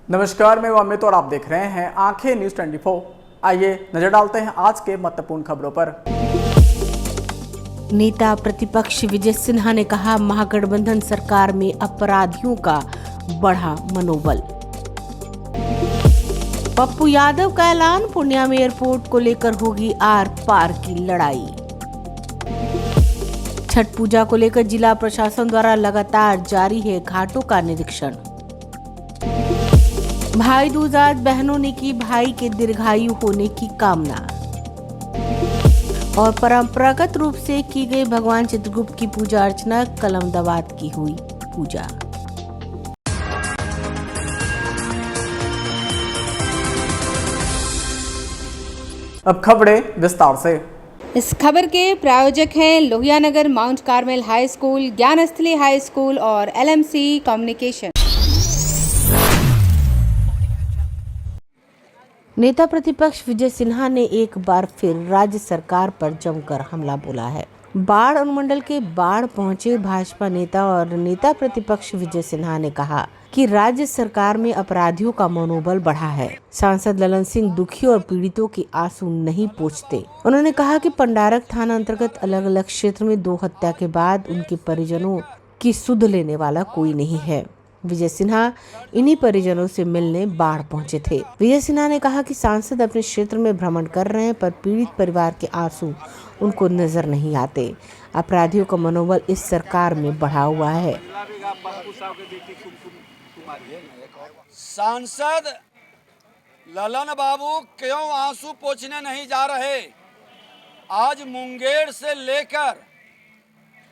नमस्कार, मैं अमित और आप देख रहे हैं आंखें न्यूज 24। आइए नजर डालते हैं आज के महत्वपूर्ण खबरों पर। नेता प्रतिपक्ष विजय सिन्हा ने कहा, महागठबंधन सरकार में अपराधियों का बढ़ा मनोबल। पप्पू यादव का ऐलान, पूर्णिया में एयरपोर्ट को लेकर होगी आर पार की लड़ाई। छठ पूजा को लेकर जिला प्रशासन द्वारा लगातार जारी है घाटों का निरीक्षण। भाई दूज, आज बहनों ने की भाई के दीर्घायु होने की कामना। और परंपरागत रूप से की गई भगवान चित्रगुप्त की पूजा अर्चना, कलमदाबाद की हुई पूजा। अब खबरें विस्तार से। इस खबर के प्रायोजक हैं Lohia Nagar Mount Carmel High School, Gyansthali high school और LMC कम्युनिकेशन। नेता प्रतिपक्ष विजय सिन्हा ने एक बार फिर राज्य सरकार पर जमकर हमला बोला है। बाढ़ अनुमंडल के बाढ़ पहुंचे भाजपा नेता और नेता प्रतिपक्ष विजय सिन्हा ने कहा कि राज्य सरकार में अपराधियों का मनोबल बढ़ा है। सांसद ललन सिंह दुखी और पीड़ितों के आंसू नहीं पोंछते। उन्होंने कहा कि पंडारक थाना अंतर्गत अलग अलग क्षेत्र में 2 हत्या के बाद उनके परिजनों की सुध लेने वाला कोई नहीं है। विजय सिन्हा इन्हीं परिजनों से मिलने बाढ़ पहुंचे थे। विजय सिन्हा ने कहा कि सांसद अपने क्षेत्र में भ्रमण कर रहे हैं, पर पीड़ित परिवार के आंसू उनको नजर नहीं आते। अपराधियों का मनोबल इस सरकार में बढ़ा हुआ है। सांसद ललन बाबू क्यों आंसू पोंछने नहीं जा रहे? आज मुंगेर से लेकर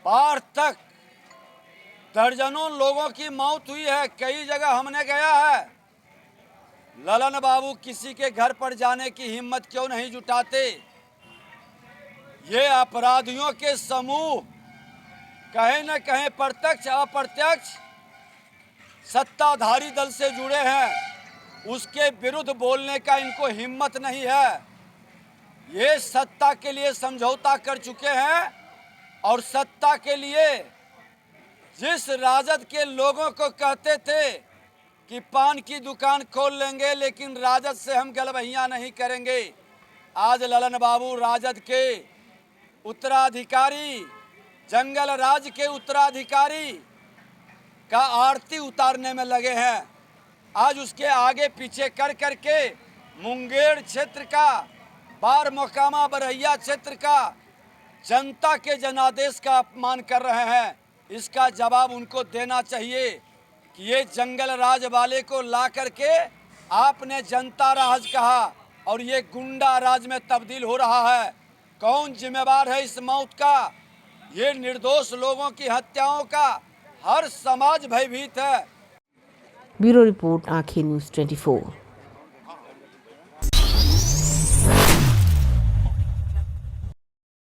बाढ़ तक दर्जनों लोगों की मौत हुई है। कई जगह हमने गया है। ललन बाबू किसी के घर पर जाने की हिम्मत क्यों नहीं जुटाते? ये अपराधियों के समूह कहीं न कहीं प्रत्यक्ष अप्रत्यक्ष सत्ताधारी दल से जुड़े हैं। उसके विरुद्ध बोलने का इनको हिम्मत नहीं है। ये सत्ता के लिए समझौता कर चुके हैं और सत्ता के लिए जिस राजद के लोगों को कहते थे कि पान की दुकान खोल लेंगे लेकिन राजद से हम गलबहियां नहीं करेंगे, आज ललन बाबू राजद के उत्तराधिकारी, जंगल राज के उत्तराधिकारी का आरती उतारने में लगे हैं। आज उसके आगे पीछे कर करके मुंगेर क्षेत्र का, बार मोकामा बरैया क्षेत्र का जनता के जनादेश का अपमान कर रहे हैं। इसका जवाब उनको देना चाहिए कि ये जंगल राज वाले को ला करके आपने जनता राज कहा और ये गुंडा राज में तब्दील हो रहा है। कौन जिम्मेवार है इस मौत का? ये निर्दोष लोगों की हत्याओं का हर समाज भयभीत है। ब्यूरो रिपोर्ट, आंखें न्यूज 24।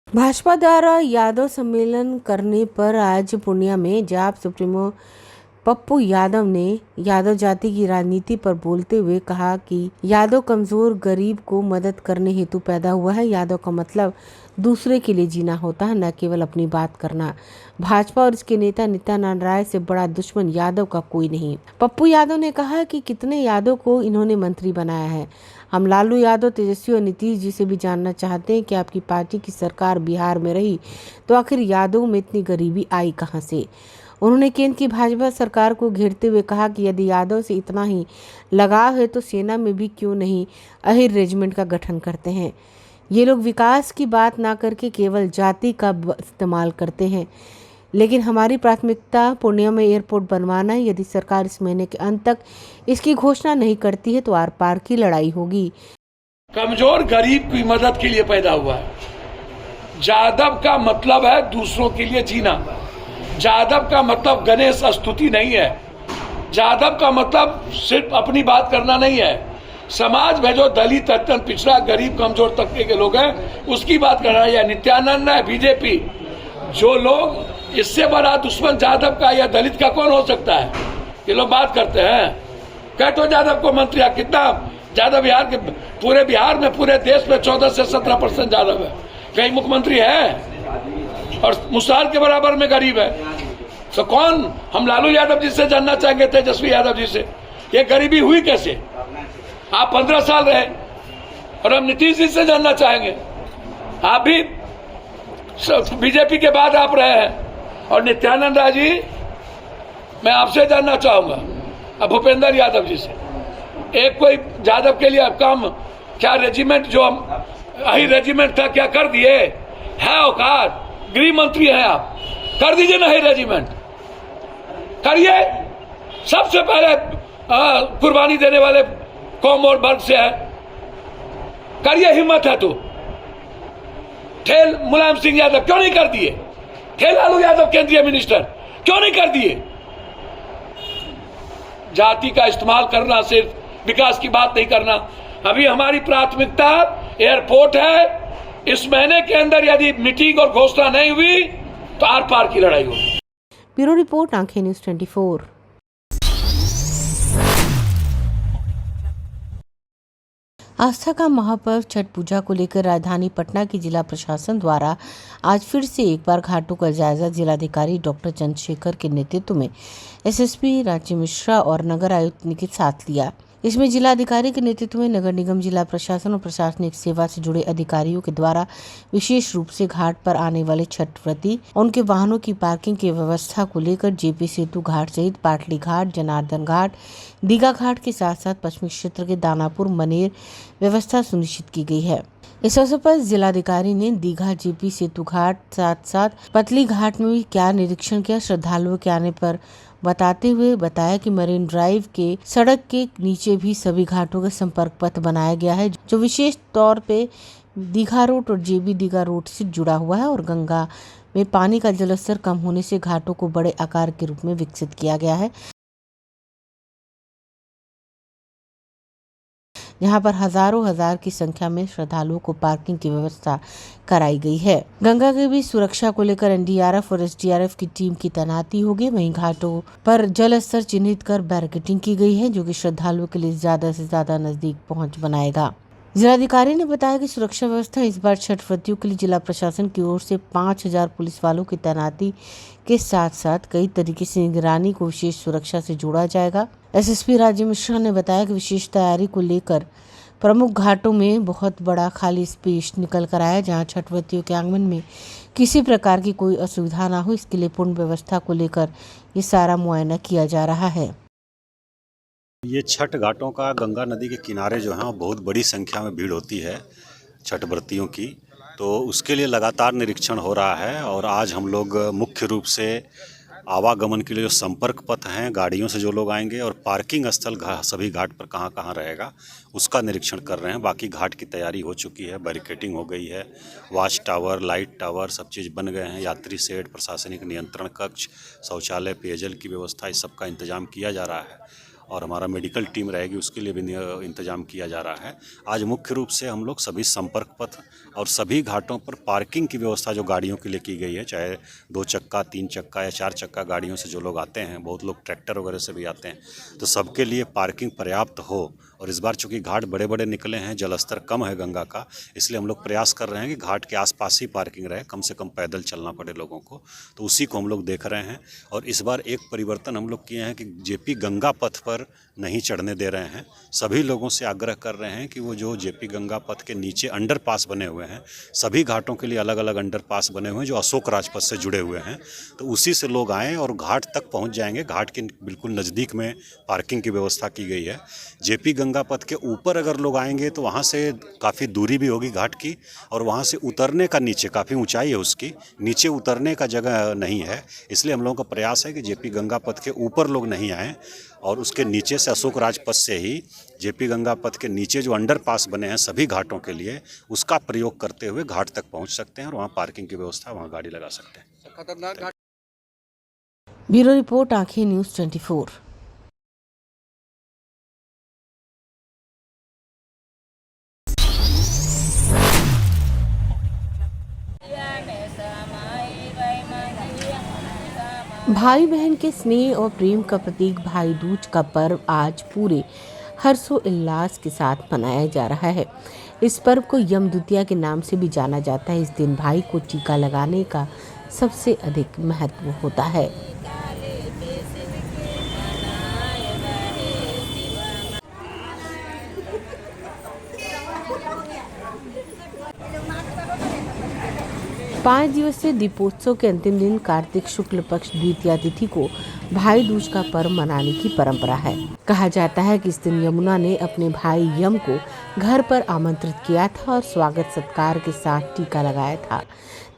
भाजपा द्वारा यादव सम्मेलन करने पर आज पूर्णिया में जाप सुप्रीमो पप्पू यादव ने यादव जाति की राजनीति पर बोलते हुए कहा कि यादव कमजोर गरीब को मदद करने हेतु पैदा हुआ है। यादव का मतलब दूसरे के लिए जीना होता है, न केवल अपनी बात करना। भाजपा और इसके नेता नित्यानंद राय से बड़ा दुश्मन यादव का कोई नहीं। पप्पू यादव ने कहा कि कितने यादव को इन्होंने मंत्री बनाया है। हम लालू यादव, तेजस्वी और नीतीश जी से भी जानना चाहते हैं कि आपकी पार्टी की सरकार बिहार में रही तो आखिर यादव में इतनी गरीबी आई कहां से। उन्होंने केंद्र की भाजपा सरकार को घेरते हुए कहा कि यदि यादव से इतना ही लगाव है तो सेना में भी क्यों नहीं अहिर रेजिमेंट का गठन करते हैं। ये लोग विकास की बात ना करके केवल जाति का इस्तेमाल करते हैं। लेकिन हमारी प्राथमिकता पूर्णिया में एयरपोर्ट बनवाना है। यदि सरकार इस महीने के अंत तक इसकी घोषणा नहीं करती है तो आर पार की लड़ाई होगी। कमजोर गरीब की मदद के लिए पैदा हुआ है। जादव का मतलब है दूसरों के लिए जीना। जादव का मतलब गणेश स्तुति नहीं है। जादव का मतलब सिर्फ अपनी बात करना नहीं है। समाज में जो दलित, अत्यंत पिछड़ा, गरीब, कमजोर तबके के लोग हैं उसकी बात करना है। या नित्यानंद है, बीजेपी, जो लोग इससे बड़ा दुश्मन जादव का या दलित का कौन हो सकता है? ये लोग बात करते हैं। कहते हो जादव को मंत्री, कितना जादव बिहार के, पूरे बिहार में, पूरे देश में 14 से 17% जादव है। कहीं मुख्यमंत्री है? और मुसहर के बराबर में गरीब है। तो कौन? हम लालू यादव जी से जानना चाहेंगे, तेजस्वी यादव जी से, ये गरीबी हुई कैसे? आप 15 साल रहे और हम नीतीश जी से जानना चाहेंगे। आप भी बीजेपी के बाद आप रहे हैं और नित्यानंद राय जी, मैं आपसे जानना चाहूंगा, अब भूपेंद्र यादव जी से, एक कोई यादव के लिए आप काम, क्या रेजिमेंट जो यही रेजिमेंट था क्या कर दिए? है औकात, गृह मंत्री हैं आप, कर दीजिए ना ही रेजिमेंट, करिए। सबसे पहले कुर्बानी देने वाले कौम और वर्ग से है, करिए, हिम्मत है तो। ठेल मुलायम सिंह यादव क्यों नहीं कर दिए? ठेल लालू यादव केंद्रीय मिनिस्टर क्यों नहीं कर दिए? जाति का इस्तेमाल करना, सिर्फ विकास की बात नहीं करना। अभी हमारी प्राथमिकता एयरपोर्ट है। इस महीने के अंदर यदि मीटिंग और घोषणा नहीं हुई तो आर पार की लड़ाई होगी। ब्यूरो रिपोर्ट, आंखें न्यूज़ 24। आस्था का महापर्व छठ पूजा को लेकर राजधानी पटना की जिला प्रशासन द्वारा आज फिर से एक बार घाटों का जायजा जिलाधिकारी डॉक्टर चंद्रशेखर के नेतृत्व में एसएसपी राजीव मिश्रा और नगर आयुक्त ने के साथ लिया। इसमें जिलाधिकारी के नेतृत्व में नगर निगम, जिला प्रशासन और प्रशासनिक सेवा से जुड़े अधिकारियों के द्वारा विशेष रूप से घाट पर आने वाले छठ व्रती और उनके वाहनों की पार्किंग की व्यवस्था को लेकर जेपी सेतु घाट सहित पाटली घाट, जनार्दन घाट, दीघा घाट के साथ साथ पश्चिमी क्षेत्र के दानापुर, मनेर व्यवस्था सुनिश्चित की गई है। इस अवसर पर जिलाधिकारी ने दीघा, जेपी सेतु घाट साथ साथ पतली घाट में भी क्या निरीक्षण किया, श्रद्धालुओं के आने पर बताते हुए बताया कि मरीन ड्राइव के सड़क के नीचे भी सभी घाटों का संपर्क पथ बनाया गया है, जो विशेष तौर पे दीघा रोड और जेबी दीघा रोड से जुड़ा हुआ है और गंगा में पानी का जलस्तर कम होने से घाटों को बड़े आकार के रूप में विकसित किया गया है, जहां पर हजारों हजार की संख्या में श्रद्धालुओं को पार्किंग की व्यवस्था कराई गई है। गंगा के भी सुरक्षा को लेकर एनडीआरएफ और एसडीआरएफ की टीम की तैनाती होगी। वहीं घाटों पर जल स्तर चिन्हित कर बैरिकेडिंग की गई है, जो कि श्रद्धालुओं के लिए ज्यादा से ज्यादा नजदीक पहुंच बनाएगा। जिलाधिकारी ने बताया कि सुरक्षा व्यवस्था इस बार छठ व्रतियों के लिए जिला प्रशासन की ओर से 5000 पुलिस वालों की तैनाती के साथ साथ कई तरीके से निगरानी को विशेष सुरक्षा से जोड़ा जाएगा। एसएसपी राजीव मिश्रा ने बताया कि विशेष तैयारी को लेकर प्रमुख घाटों में बहुत बड़ा खाली स्पेस निकल कर आया, जहां छठ व्रतियों के आगमन में किसी प्रकार की कोई असुविधा न हो, इसके लिए पूर्ण व्यवस्था को लेकर ये सारा मुआयना किया जा रहा है। ये छठ घाटों का गंगा नदी के किनारे जो है बहुत बड़ी संख्या में भीड़ होती है छठ व्रतियों की, तो उसके लिए लगातार निरीक्षण हो रहा है। और आज हम लोग मुख्य रूप से आवागमन के लिए जो संपर्क पथ हैं, गाड़ियों से जो लोग आएंगे और पार्किंग स्थल सभी घाट पर कहाँ कहाँ रहेगा उसका निरीक्षण कर रहे हैं। बाकी घाट की तैयारी हो चुकी है, बैरिकेडिंग हो गई है, वॉच टावर, लाइट टावर सब चीज़ बन गए हैं, यात्री शेड, प्रशासनिक नियंत्रण कक्ष, शौचालय, पेयजल की व्यवस्था, इस सब का इंतजाम किया जा रहा है। और हमारा मेडिकल टीम रहेगी, उसके लिए भी इंतजाम किया जा रहा है। आज मुख्य रूप से हम लोग सभी संपर्क पथ और सभी घाटों पर पार्किंग की व्यवस्था जो गाड़ियों के लिए की गई है, चाहे 2 चक्का, 3 चक्का या 4 चक्का गाड़ियों से जो लोग आते हैं, बहुत लोग ट्रैक्टर वगैरह से भी आते हैं, तो सबके लिए पार्किंग पर्याप्त हो। और इस बार चूँकि घाट बड़े बड़े निकले हैं, जलस्तर कम है गंगा का, इसलिए हम लोग प्रयास कर रहे हैं कि घाट के आसपास ही पार्किंग रहे, कम से कम पैदल चलना पड़े लोगों को, तो उसी को हम लोग देख रहे हैं। और इस बार एक परिवर्तन हम लोग किए हैं कि जेपी गंगा पथ पर नहीं चढ़ने दे रहे हैं। सभी लोगों से आग्रह कर रहे हैं कि वो जो जेपी गंगा पथ के नीचे अंडरपास बने हुए हैं, सभी घाटों के लिए अलग अलग अंडरपास बने हुए हैं जो अशोक राजपथ से जुड़े हुए हैं, तो उसी से लोग आएँ और घाट तक पहुंच जाएंगे। घाट के बिल्कुल नज़दीक में पार्किंग की व्यवस्था की गई है। जेपी गंगा पथ के ऊपर अगर लोग आएंगे तो वहाँ से काफ़ी दूरी भी होगी घाट की, और वहाँ से उतरने का नीचे काफ़ी ऊंचाई है, उसकी नीचे उतरने का जगह नहीं है। इसलिए हम लोगों का प्रयास है कि जेपी गंगा पथ के ऊपर लोग नहीं आएँ और उसके नीचे से अशोक राजपथ से ही जेपी गंगा पथ के नीचे जो अंडरपास बने हैं सभी घाटों के लिए, उसका प्रयोग करते हुए घाट तक पहुंच सकते हैं और वहां पार्किंग की व्यवस्था, वहां गाड़ी लगा सकते हैं। ब्यूरो रिपोर्ट, आंखें न्यूज़ 24। भाई बहन के स्नेह और प्रेम का प्रतीक भाई दूज का पर्व आज पूरे हर्षोल्लास के साथ मनाया जा रहा है। इस पर्व को यम द्वितीया के नाम से भी जाना जाता है। इस दिन भाई को टीका लगाने का सबसे अधिक महत्व होता है। 5 दिवसीय दीपोत्सव के अंतिम दिन कार्तिक शुक्ल पक्ष द्वितीया तिथि को भाई दूज का पर्व मनाने की परंपरा है। कहा जाता है कि इस दिन यमुना ने अपने भाई यम को घर पर आमंत्रित किया था और स्वागत सत्कार के साथ टीका लगाया था,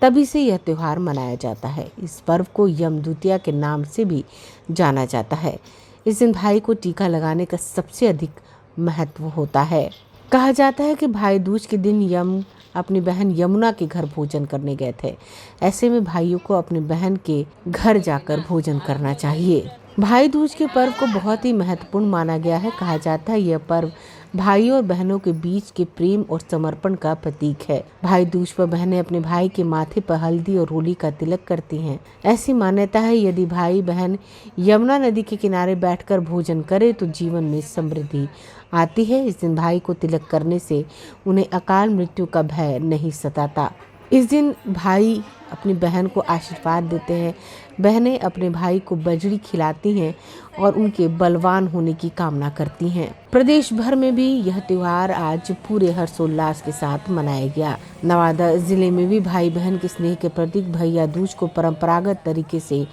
तभी से यह त्योहार मनाया जाता है। इस पर्व को यम द्वितीया के नाम से भी जाना जाता है। इस दिन भाई को टीका लगाने का सबसे अधिक महत्व होता है। कहा जाता है कि भाई दूज के दिन यम अपनी बहन यमुना के घर भोजन करने गए थे। ऐसे में भाइयों को अपनी बहन के घर जाकर भोजन करना चाहिए। भाई दूज के पर्व को बहुत ही महत्वपूर्ण माना गया है। कहा जाता है यह पर्व भाइयों और बहनों के बीच के प्रेम और समर्पण का प्रतीक है। भाई दूज पर बहनें अपने भाई के माथे पर हल्दी और होली का तिलक करती हैं। ऐसी मान्यता है यदि भाई बहन यमुना नदी के किनारे बैठकर भोजन करे तो जीवन में समृद्धि आती है। इस दिन भाई को तिलक करने से उन्हें अकाल मृत्यु का भय नहीं सताता। इस दिन भाई अपनी बहन को आशीर्वाद देते हैं। बहनें अपने भाई को बजरी खिलाती हैं और उनके बलवान होने की कामना करती हैं। प्रदेश भर में भी यह त्योहार आज पूरे हर्षोल्लास के साथ मनाया गया। नवादा जिले में भी भाई बहन के स्नेह के प्रतीक भैया दूज को परंपरागत तरीके से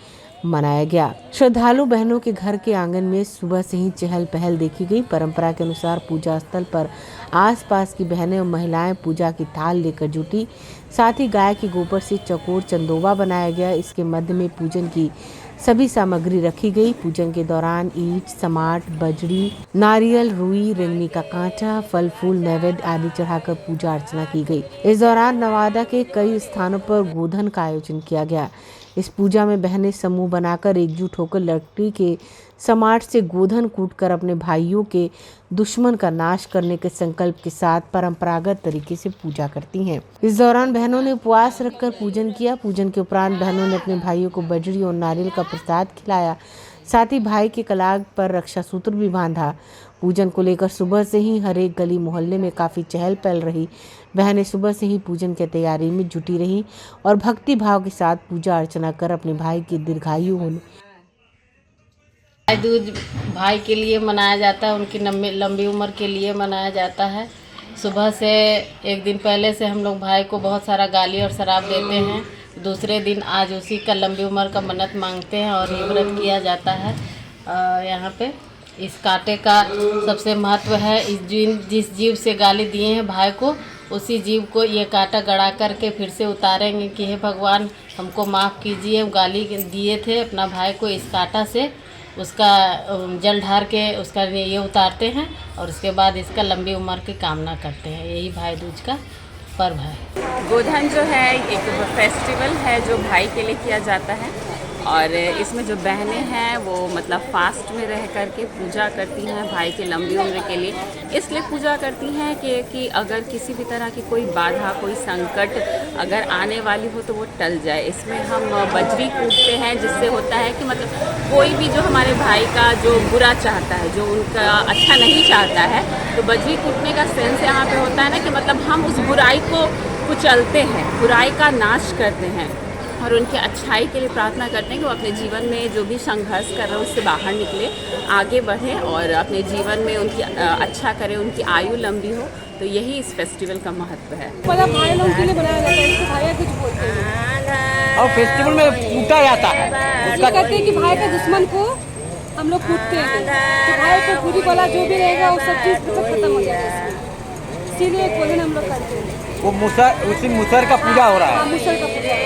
मनाया गया। श्रद्धालु बहनों के घर के आंगन में सुबह से ही चहल पहल देखी गई। परंपरा के अनुसार पूजा स्थल पर आसपास की बहनें और महिलाएं पूजा की थाल लेकर जुटी। साथ ही गाय के गोबर से चकोर चंदोवा बनाया गया। इसके मध्य में पूजन की सभी सामग्री रखी गई। पूजन के दौरान ईंट, समाट, बजरी, नारियल, रुई, रेंगनी का कांटा, फल फूल, नैवेद्य आदि चढ़ाकर पूजा अर्चना की गई। इस दौरान नवादा के कई स्थानों पर गोधन का आयोजन किया गया। इस पूजा में बहनें समूह बनाकर एकजुट होकर लकड़ी के समाट से गोधन कूटकर अपने भाइयों के दुश्मन का नाश करने के संकल्प के साथ परंपरागत तरीके से पूजा करती हैं। इस दौरान बहनों ने उपवास रखकर पूजन किया। पूजन के उपरांत बहनों ने अपने भाइयों को बजरी और नारियल का प्रसाद खिलाया। साथ ही भाई के कलाग पर रक्षा सूत्र भी बांधा। पूजन को लेकर सुबह से ही हर एक गली मोहल्ले में काफ़ी चहल पहल रही। बहनें सुबह से ही पूजन की तैयारी में जुटी रही और भक्ति भाव के साथ पूजा अर्चना कर अपने भाई की दीर्घायु होने। भाई दूज भाई के लिए मनाया जाता है, उनकी लंबी उम्र के लिए मनाया जाता है। सुबह से एक दिन पहले से हम लोग भाई को बहुत सारा गाली और शराब देते हैं। दूसरे दिन आज उसी का लंबी उम्र का मन्नत मांगते हैं और ये व्रत किया जाता है। यहाँ पे इस कांटे का सबसे महत्व है। जिस जीव से गाली दिए हैं भाई को, उसी जीव को ये कांटा गड़ा करके फिर से उतारेंगे कि हे भगवान हमको माफ़ कीजिए, गाली दिए थे अपना भाई को। इस कांटा से उसका जल ढार के उसका ये उतारते हैं और उसके बाद इसका लंबी उम्र की कामना करते हैं। यही भाई दूज का पर्व है। गोधन जो है एक फेस्टिवल है जो भाई के लिए किया जाता है और इसमें जो बहनें हैं वो मतलब फास्ट में रह करके पूजा करती हैं भाई के लंबी उम्र के लिए। इसलिए पूजा करती हैं कि अगर किसी भी तरह की कोई बाधा, कोई संकट अगर आने वाली हो तो वो टल जाए। इसमें हम बजरी कूटते हैं जिससे होता है कि मतलब कोई भी जो हमारे भाई का जो बुरा चाहता है, जो उनका अच्छा नहीं चाहता है, तो बजरी कूटने का सेंस यहाँ पे होता है ना कि मतलब हम उस बुराई को कुचलते हैं, बुराई का नाश करते हैं और उनकी अच्छाई के लिए प्रार्थना करते हैं कि वो अपने जीवन में जो भी संघर्ष कर रहे हैं उससे बाहर निकले, आगे बढ़े और अपने जीवन में उनकी अच्छा करे, उनकी आयु लंबी हो। तो यही इस फेस्टिवल का महत्व है। मतलब भाई लोगों के लिए बनाया जाता है, इसको भाई कुछ बोलते हैं और फेस्टिवल में कूटा जाता है। उसका कहते हैं कि भाई के दुश्मन को हम लोग कूटते हैं तो भाई को बुरी भला जो भी रहेगा वो सब चीज़ खत्म हो जाएगा। इसीलिए भोजन हम लोग करते हैं। वो उस दिन मुसर का पूजा हो रहा है। मुसर का पूजा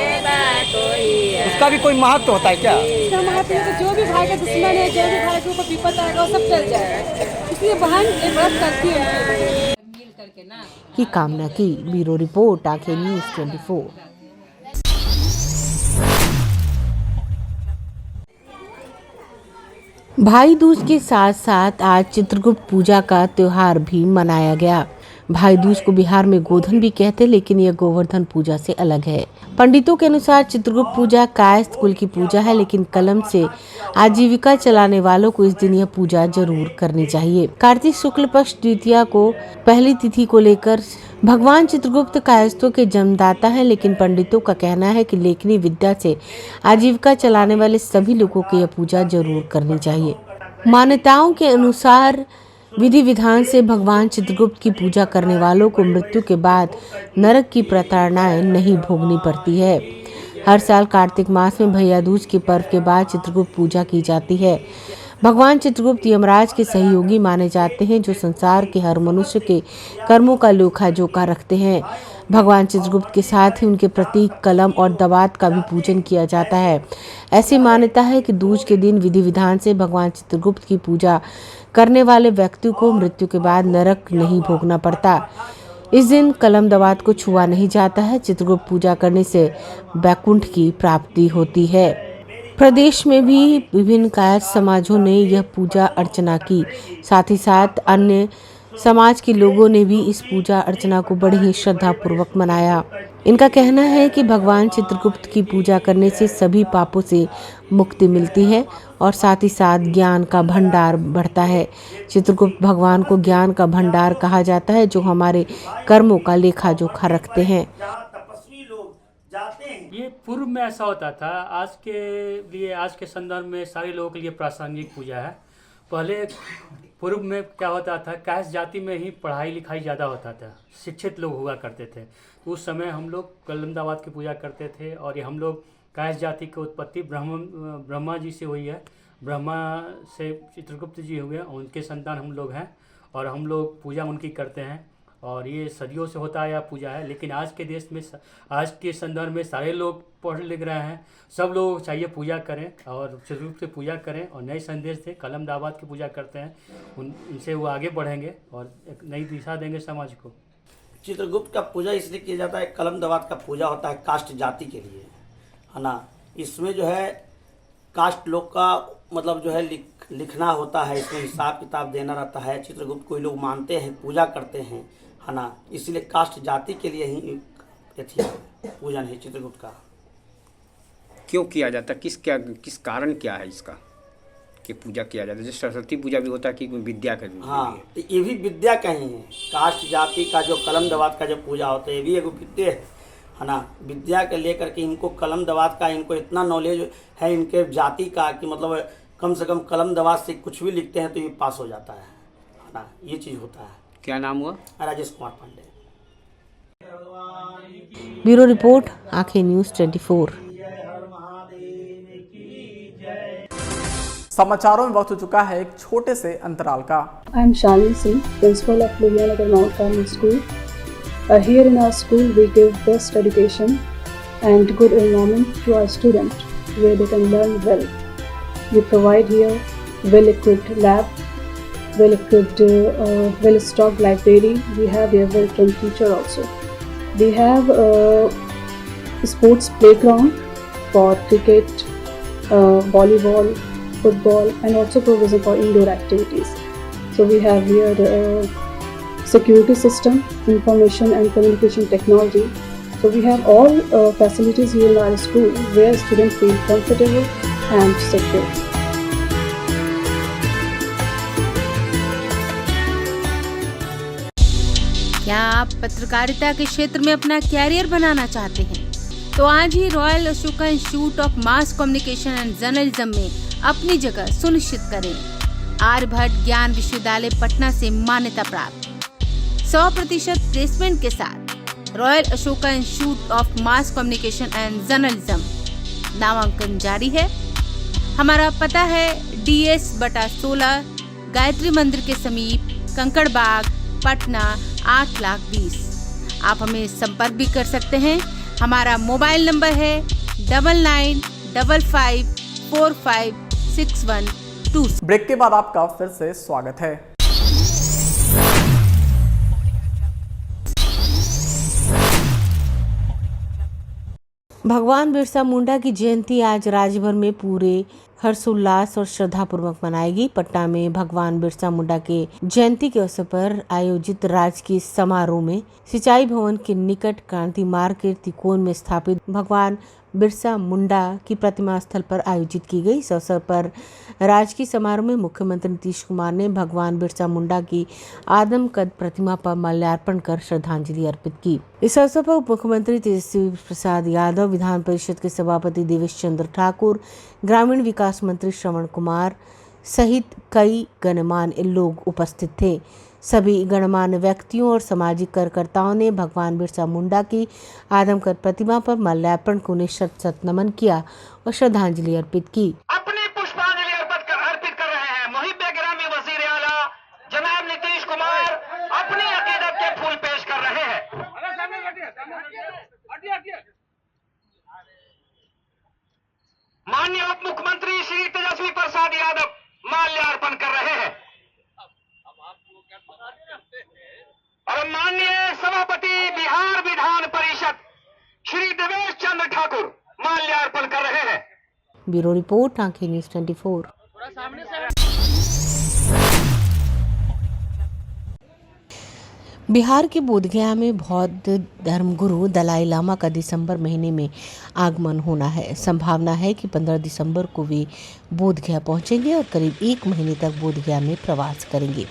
उसका भी कोई महत्व होता है क्या? इसका महत्व है कि जो भी भाई का दुश्मन है, जो भी भाई के ऊपर विपद आएगा वो सब चल जाएगा। इसलिए बहन एक व्रत करती है की कामना की। ब्यूरो रिपोर्ट, आंखें न्यूज़ 24। भाई दूज के साथ साथ आज चित्रगुप्त पूजा का त्योहार भी मनाया गया। भाई दूज को बिहार में गोधन भी कहते, लेकिन यह गोवर्धन पूजा से अलग है। पंडितों के अनुसार चित्रगुप्त पूजा कायस्थ कुल की पूजा है, लेकिन कलम से आजीविका चलाने वालों को इस दिन यह पूजा जरूर करनी चाहिए। कार्तिक शुक्ल पक्ष द्वितीया को पहली तिथि को लेकर भगवान चित्रगुप्त कायस्थों के जन्मदाता है, लेकिन पंडितों का कहना है कि लेखनी विद्या से आजीविका चलाने वाले सभी लोगों को यह पूजा जरूर करनी चाहिए। मान्यताओं के अनुसार विधि विधान से भगवान चित्रगुप्त की पूजा करने वालों को मृत्यु के बाद नरक की प्रताड़नाएं नहीं भोगनी पड़ती है। हर साल कार्तिक मास में भैया दूज के पर्व के बाद चित्रगुप्त पूजा की जाती है। भगवान चित्रगुप्त यमराज के सहयोगी माने जाते हैं, जो संसार के हर मनुष्य के कर्मों का लेखा जोखा रखते हैं। भगवान चित्रगुप्त के साथ ही उनके प्रतीक कलम और दवात का भी पूजन किया जाता है। ऐसी मान्यता है कि दूज के दिन विधि विधान से भगवान चित्रगुप्त की पूजा करने वाले व्यक्ति को मृत्यु के बाद नरक नहीं भोगना पड़ता। इस दिन कलम दवात को छुआ नहीं जाता है। चित्रगुप्त पूजा करने से वैकुंठ की प्राप्ति होती है। प्रदेश में भी विभिन्न कायस्थ समाजों ने यह पूजा अर्चना की। साथ ही साथ अन्य समाज के लोगों ने भी इस पूजा अर्चना को बड़े ही श्रद्धा पूर्वक मनाया। इनका कहना है कि भगवान चित्रगुप्त की पूजा करने से सभी पापों से मुक्ति मिलती है और साथ ही साथ ज्ञान का भंडार बढ़ता है। चित्रगुप्त भगवान को ज्ञान का भंडार कहा जाता है, जो हमारे कर्मों का लेखा जोखा रखते हैं। ये पूर्व में ऐसा होता था, आज के संदर्भ में सारे लोगों के लिए प्रासंगिक पूजा है। पहले पूर्व में क्या होता था, कायस्थ जाति में ही पढ़ाई लिखाई ज़्यादा होता था, शिक्षित लोग हुआ करते थे। तो उस समय हम लोग कलम दवात की पूजा करते थे और ये हम लोग कायस्थ जाति की उत्पत्ति ब्रह्मा जी से हुई है। ब्रह्मा से चित्रगुप्त जी हुए, उनके संतान हम लोग हैं और हम लोग पूजा उनकी करते हैं और ये सदियों से होता आया पूजा है। लेकिन आज के देश में, आज के संदर्भ में सारे लोग पढ़ लिख रहे हैं, सब लोग चाहिए पूजा करें और चित्रगुप्त से पूजा करें और नए संदेश से कलम दवात की पूजा करते हैं। इनसे वो आगे बढ़ेंगे और एक नई दिशा देंगे समाज को। चित्रगुप्त का पूजा इसलिए किया जाता है, कलम दवात का पूजा होता है कास्ट जाति के लिए, है ना। इसमें जो है कास्ट लोग का मतलब जो है लिखना होता है, इसमें हिसाब किताब देना रहता है। चित्रगुप्त कोई लोग मानते हैं, पूजा करते हैं, है ना। इसलिए कास्ट जाति के लिए ही पूजन है चित्रगुप्त का। क्यों किया जाता है, किस कारण क्या है इसका कि पूजा किया जाता है? जैसे सरस्वती पूजा भी होता है कि विद्या का। हाँ, तो ये भी विद्या का ही है। कास्ट जाति का जो कलम दवात का जो पूजा होता है, ये भी एक विद्या है ना। विद्या के लेकर के इनको कलम दवात का, इनको इतना नॉलेज है इनके जाति का कि मतलब कम से कम कलम दवात से कुछ भी लिखते हैं तो ये पास हो जाता है ना। ये चीज़ होता है। क्या नाम हुआ? राजेश कुमार पांडे। ब्यूरो रिपोर्ट, आंखें न्यूज़ 24। समाचारों में वक्त हो चुका है एक छोटे से अंतराल का। I am Shalini Singh, principal of Lohianagar Mount Carmel School. Here in our school, we give best education and good environment to our students, where they can learn well. We provide here well-equipped lab, well-equipped, well-stocked library. We have here well-trained teacher also. We have a sports playground for cricket, volleyball, football, and also provision for indoor activities. So we have here security system, information and communication technology. So we have all facilities here in our school where students feel comfortable and secure. क्या आप पत्रकारिता के क्षेत्र में अपना career बनाना चाहते हैं? तो आज ही royal Ashoka institute of mass communication and journalism में अपनी जगह सुनिश्चित करें। आर्यभट्ट ज्ञान विश्वविद्यालय पटना से मान्यता प्राप्त 100% प्लेसमेंट के साथ royal Ashoka institute of mass communication and journalism नामांकन जारी है। हमारा पता है DS/16 गायत्री मंदिर के समीप, कंकड़ बाग, पटना 8,20,000। आप हमें संपर्क भी कर सकते हैं। हमारा मोबाइल नंबर है 9955456122। ब्रेक के बाद आपका फिर से स्वागत है। भगवान बिरसा मुंडा की जयंती आज राज्य भर में पूरे हर्षोल्लास और श्रद्धापूर्वक मनाएगी। पटना में भगवान बिरसा मुंडा के जयंती के अवसर पर आयोजित राजकीय समारोह में सिंचाई भवन के निकट क्रांति मार्ग के त्रिकोण में स्थापित भगवान बिरसा मुंडा की प्रतिमा स्थल पर आयोजित की गई। इस अवसर पर राजकीय समारोह में मुख्यमंत्री नीतीश कुमार ने भगवान बिरसा मुंडा की आदमकद प्रतिमा पर माल्यार्पण कर श्रद्धांजलि अर्पित की। इस अवसर पर उप मुख्यमंत्री तेजस्वी प्रसाद यादव, विधान परिषद के सभापति देवेश चंद्र ठाकुर, ग्रामीण विकास मंत्री श्रवण कुमार, सहित कई गणमान्य लोग उपस्थित थे। सभी गणमान्य व्यक्तियों और सामाजिक कार्यकर्ताओं ने भगवान बिरसा मुंडा की आदमकद प्रतिमा पर माल्यार्पण को शत नमन किया और श्रद्धांजलि अर्पित की। अपनी पुष्पांजलि अर्पित कर रहे हैं मुहिब गिरामी वजीर आला जनाब नीतीश कुमार अपनी अकीदत के फूल पेश कर रहे हैं। माननीय उप मुख्यमंत्री श्री तेजस्वी प्रसाद यादव माल्यार्पण कर रहे हैं और माननीय सभापति बिहार विधान परिषद श्री देवेश चंद्र ठाकुर माल्यार्पण कर रहे हैं। ब्यूरो रिपोर्ट, आंखें न्यूज़ 24। बिहार के बोधगया में बौद्ध धर्मगुरु दलाई लामा का दिसंबर महीने में आगमन होना है। संभावना है कि 15 दिसंबर को वे बोधगया पहुंचेंगे और करीब 1 महीने तक बोधगया में प्रवास करेंगे।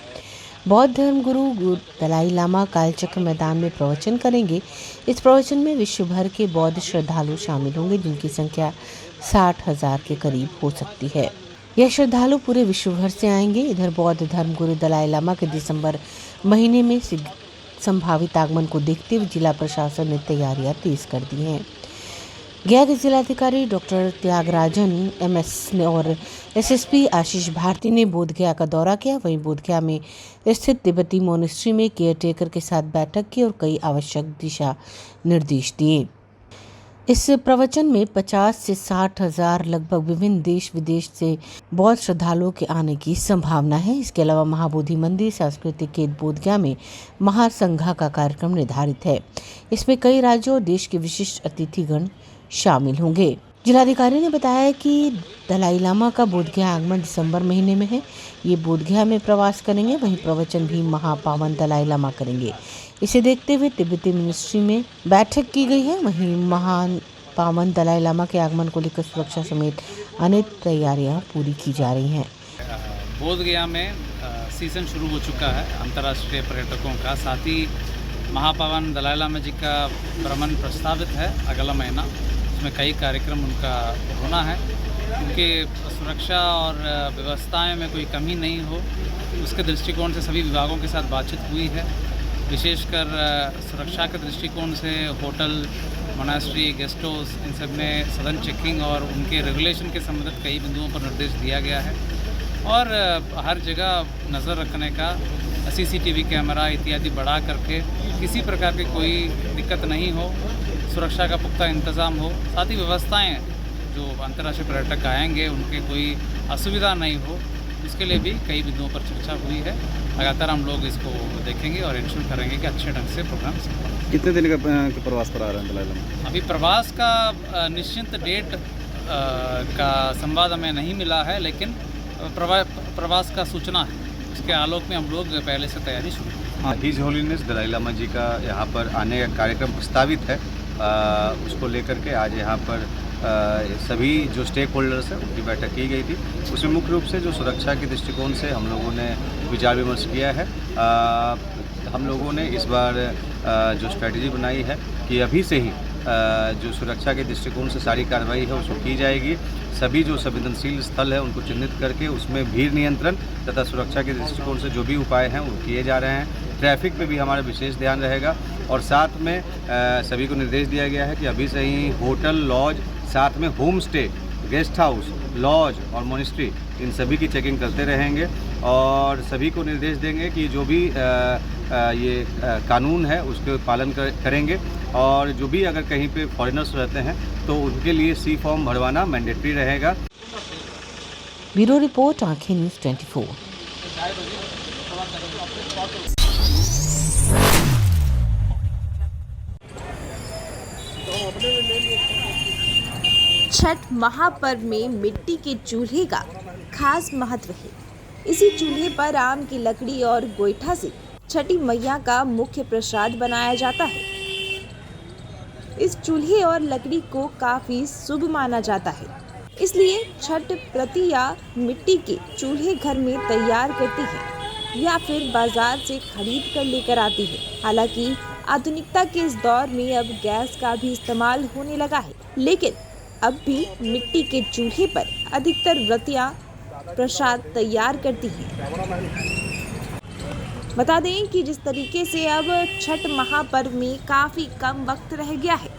बौद्ध धर्मगुरु दलाई लामा कालचक्र मैदान में प्रवचन करेंगे। इस प्रवचन में विश्व भर के बौद्ध श्रद्धालु शामिल होंगे, जिनकी संख्या 60,000 के करीब हो सकती है। यह श्रद्धालु पूरे विश्व भर से आएंगे। इधर बौद्ध धर्मगुरु दलाई लामा के दिसंबर महीने में संभावित आगमन को देखते हुए जिला प्रशासन ने तैयारियां तेज कर दी हैं। गया के जिलाधिकारी डॉक्टर त्यागराजन MS और SSP आशीष भारती ने बोधगया का दौरा किया। वहीं बोधगया में स्थित तिब्बती मोनेस्ट्री में केयरटेकर के साथ बैठक की और कई आवश्यक दिशा निर्देश दिए। इस प्रवचन में 50 से 60,000 लगभग विभिन्न देश विदेश से बौद्ध श्रद्धालुओं के आने की संभावना है। इसके अलावा महाबोधि मंदिर सांस्कृतिक केंद्र बोधगया में महासंघा का कार्यक्रम निर्धारित है। इसमें कई राज्यों और देश के विशिष्ट अतिथिगण शामिल होंगे। जिलाधिकारी ने बताया कि दलाई लामा का बोधगया आगमन दिसंबर महीने में है। ये बोधगया में प्रवास करेंगे, वहीं प्रवचन भी महापावन दलाई लामा करेंगे। इसे देखते हुए तिब्बती मिनिस्ट्री में बैठक की गई है। वहीं महान पावन दलाई लामा के आगमन को लेकर सुरक्षा समेत अनेक तैयारियां पूरी की जा रही हैं। बोधगया में सीजन शुरू हो चुका है अंतर्राष्ट्रीय पर्यटकों का। साथ ही महापावन दलाई लामा जी का भ्रमण प्रस्तावित है अगला महीना। उसमें कई कार्यक्रम उनका होना है, क्योंकि सुरक्षा और व्यवस्थाएं में कोई कमी नहीं हो, उसके दृष्टिकोण से सभी विभागों के साथ बातचीत हुई है। विशेषकर सुरक्षा के दृष्टिकोण से होटल, मोनास्ट्री, गेस्ट हाउस, इन सब में सघन चेकिंग और उनके रेगुलेशन के संबंधित कई बिंदुओं पर निर्देश दिया गया है और हर जगह नज़र रखने का CCTV कैमरा इत्यादि बढ़ा करके किसी प्रकार की कोई दिक्कत नहीं हो, सुरक्षा का पुख्ता इंतज़ाम हो। साथ ही व्यवस्थाएँ जो अंतर्राष्ट्रीय पर्यटक आएंगे उनके कोई असुविधा नहीं हो, इसके लिए भी कई बिंदुओं पर चर्चा हुई है। लगातार हम लोग इसको देखेंगे और इंश्योर करेंगे कि अच्छे ढंग से प्रोग्राम संपन्न। कितने दिन का प्रवास पर आ रहे हैं दलाई लामा? अभी प्रवास का निश्चित डेट का संवाद हमें नहीं मिला है, लेकिन प्रवास का सूचना है, उसके आलोक में हम लोग पहले से तैयारी शुरू। हिज होलीनेस दलाई लामा जी का यहाँ पर आने का कार्यक्रम प्रस्तावित है। उसको लेकर के आज यहाँ पर सभी जो स्टेक होल्डर्स हैं उनकी बैठक की गई थी। उसमें मुख्य रूप से जो सुरक्षा के दृष्टिकोण से हम लोगों ने विचार विमर्श किया है। हम लोगों ने इस बार जो स्ट्रेटजी बनाई है कि अभी से ही जो सुरक्षा के दृष्टिकोण से सारी कार्रवाई है उसको की जाएगी। सभी जो संवेदनशील स्थल है उनको चिन्हित करके उसमें भीड़ नियंत्रण तथा सुरक्षा के दृष्टिकोण से जो भी उपाय हैं वो किए जा रहे हैं। ट्रैफिक पे भी हमारा विशेष ध्यान रहेगा और साथ में सभी को निर्देश दिया गया है कि अभी से ही होटल, लॉज, साथ में home stay, guest house, lodge और मोनेस्ट्री, इन सभी की चेकिंग करते रहेंगे और सभी को निर्देश देंगे कि जो भी ये कानून है उसके पालन करेंगे और जो भी अगर कहीं पे फॉरेनर्स रहते हैं तो उनके लिए C फॉर्म भरवाना मैंडेटरी रहेगा। ब्यूरो रिपोर्ट, आंखें न्यूज़ 24। छठ महापर्व में मिट्टी के चूल्हे का खास महत्व है। इसी चूल्हे पर आम की लकड़ी और गोईठा से छठी मैया का मुख्य प्रसाद बनाया जाता है। इस चूल्हे और लकड़ी को काफी शुभ माना जाता है, इसलिए छठ प्रतिया मिट्टी के चूल्हे घर में तैयार करती है या फिर बाजार से खरीद कर लेकर आती है। हालांकि आधुनिकता के इस दौर में अब गैस का भी इस्तेमाल होने लगा है, लेकिन अब भी मिट्टी के चूल्हे पर अधिकतर व्रतियाँ प्रसाद तैयार करती हैं। बता दें कि जिस तरीके से अब छठ महापर्व में काफ़ी कम वक्त रह गया है,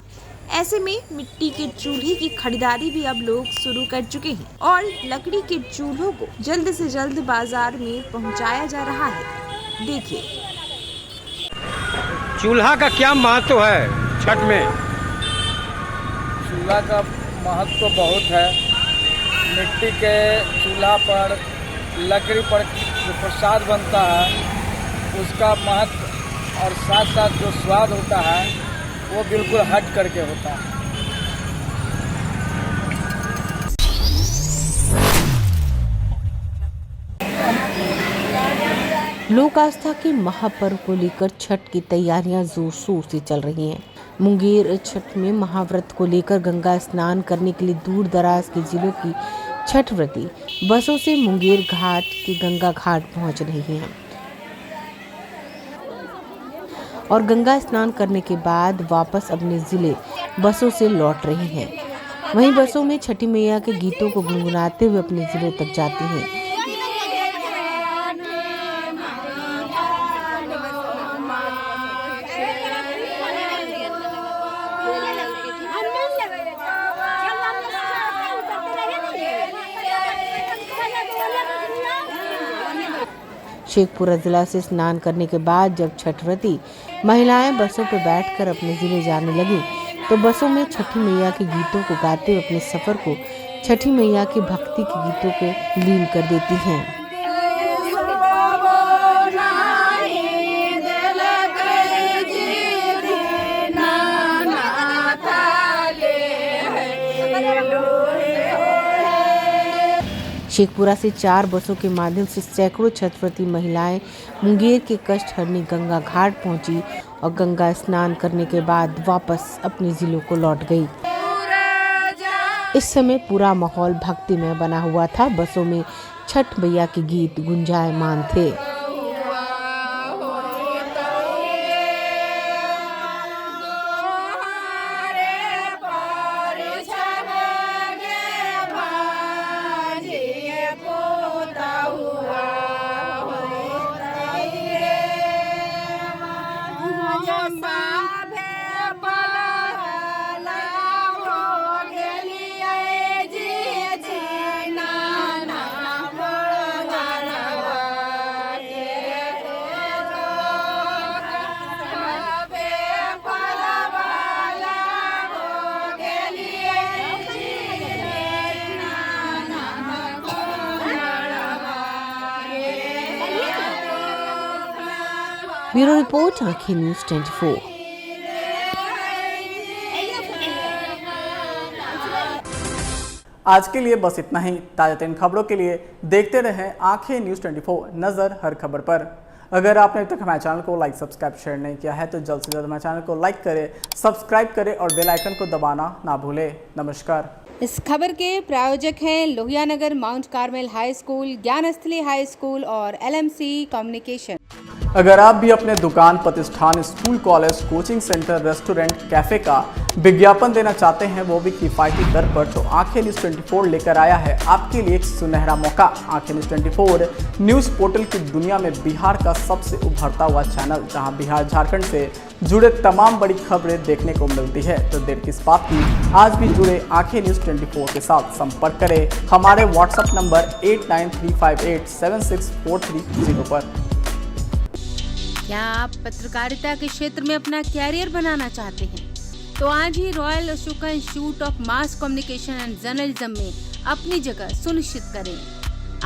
ऐसे में मिट्टी के चूल्हे की खरीदारी भी अब लोग शुरू कर चुके हैं और लकड़ी के चूल्हों को जल्द से जल्द बाजार में पहुंचाया जा रहा है। देखिए, चूल्हा का क्या महत्व है छठ में? चूल्हा का महत्व बहुत है। मिट्टी के चूल्हा पर लकड़ी पर जो प्रसाद बनता है उसका महत्व और साथ साथ जो स्वाद होता है वो बिल्कुल हट करके होता है। लोक आस्था के महापर्व को लेकर छठ की तैयारियां जोर शोर से चल रही हैं। मुंगेर छठ में महाव्रत को लेकर गंगा स्नान करने के लिए दूर दराज के जिलों की छठ व्रती बसों से मुंगेर घाट के गंगा घाट पहुंच रही हैं और गंगा स्नान करने के बाद वापस अपने जिले बसों से लौट रही हैं। वहीं बसों में छठी मैया के गीतों को गुनगुनाते हुए अपने जिलों तक जाती हैं। शेखपुरा जिला से स्नान करने के बाद जब छठ व्रती महिलाएं बसों पर बैठकर अपने जिले जाने लगी तो बसों में छठी मैया के गीतों को गाते हुए अपने सफर को छठी मैया की भक्ति के गीतों के लीन कर देती हैं। शेखपुरा से 4 बसों के माध्यम से सैकड़ों छठव्रती महिलाएं मुंगेर के कष्ट हरनी गंगा घाट पहुंची और गंगा स्नान करने के बाद वापस अपने जिलों को लौट गई। इस समय पूरा माहौल भक्तिमय बना हुआ था। बसों में छठ मैया के गीत गुंजायमान थे। ब्यूरो रिपोर्ट, आंखें न्यूज़ 24। आज के लिए बस इतना ही। ताज़ा तरीन खबरों के लिए देखते रहें आंखें न्यूज़ 24, नज़र हर खबर पर। अगर आपने अभी तक हमारे चैनल को लाइक, सब्सक्राइब, शेयर नहीं किया है तो जल्द से जल्द हमारे चैनल को लाइक करें, सब्सक्राइब करें और बेल आइकन को दबाना ना भूलें। नमस्कार। इस खबर के प्रायोजक हैं Lohia Nagar Mount Carmel High School, Gyansthali high school और LMC कम्युनिकेशन। अगर आप भी अपने दुकान, प्रतिष्ठान, school, college, coaching centre, restaurant, cafe का विज्ञापन देना चाहते हैं, वो भी किफ़ायती दर पर, तो आंखें न्यूज़ 24 लेकर आया है आपके लिए एक सुनहरा मौका। आंखें न्यूज़ 24 न्यूज़ पोर्टल की दुनिया में बिहार का सबसे उभरता हुआ चैनल, जहां बिहार झारखंड से जुड़े तमाम बड़ी खबरें देखने को मिलती है। तो देर किस बात की, आज भी जुड़े आंखें न्यूज़ 24 के साथ। संपर्क करें हमारे व्हाट्सएप नंबर 8935876430 पर। क्या आप पत्रकारिता के क्षेत्र में अपना कैरियर बनाना चाहते हैं? तो आज ही royal Ashoka institute of mass communication and journalism में अपनी जगह सुनिश्चित करें।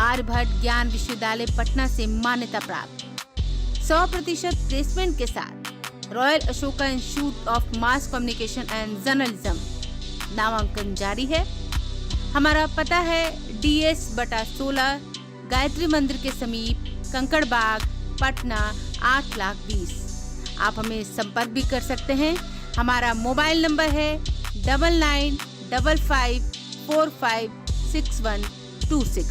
आर्यभट्ट ज्ञान विश्वविद्यालय पटना से मान्यता प्राप्त 100% प्लेसमेंट के साथ royal Ashoka institute of mass communication and journalism नामांकन जारी है। हमारा पता है DS/16 गायत्री मंदिर के समीप, कंकड़बाग, पटना 8,20,000। आप हमें संपर्क भी कर सकते हैं। हमारा मोबाइल नंबर है 9955456126।